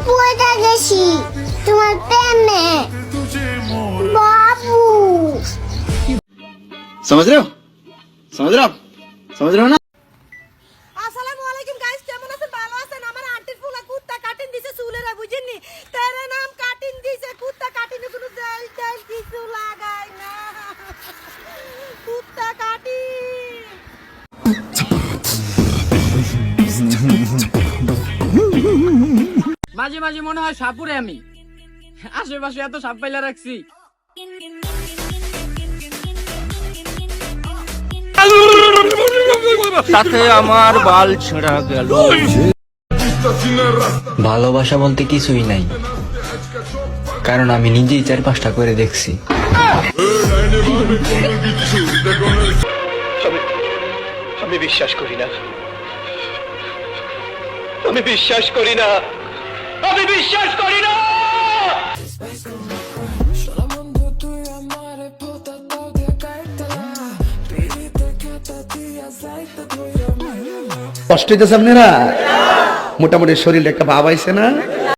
পড়ে গেছি তোমার প্রেমে বাবু। समझ रहे हो समझ रहे हो आप समझ रहे हो ना। আসসালামু আলাইকুম গাইস, কেমন আছেন? ভালো আছেন? আমার আন্টির ফুলা কুত্তা কাটিং দিছে চুলেরা, বুঝেননি? তার নাম কাটিং দিছে, কুত্তা কাটিং কোনো তেল তেল কিছু লাগাই না, কুত্তা কাটিং। মাঝে মাঝে মনে হয় সাপুরে আমি আশেপাশে এত সাপ পাইলা রাখছি। সাথে আমার বাল ছেঁড়া গেল। ভালোবাসা বলতে কিছুই নাই, কারণ আমি নিজেই 4-5টা করে দেখছি। আমি বিশ্বাস করি না, আমি বিশ্বাস করি না, আমি বিশ্বাস করি না। কষ্ট হইতেছে আপনারা? মোটামুটি শরীরে একটা ভাব আইছে না?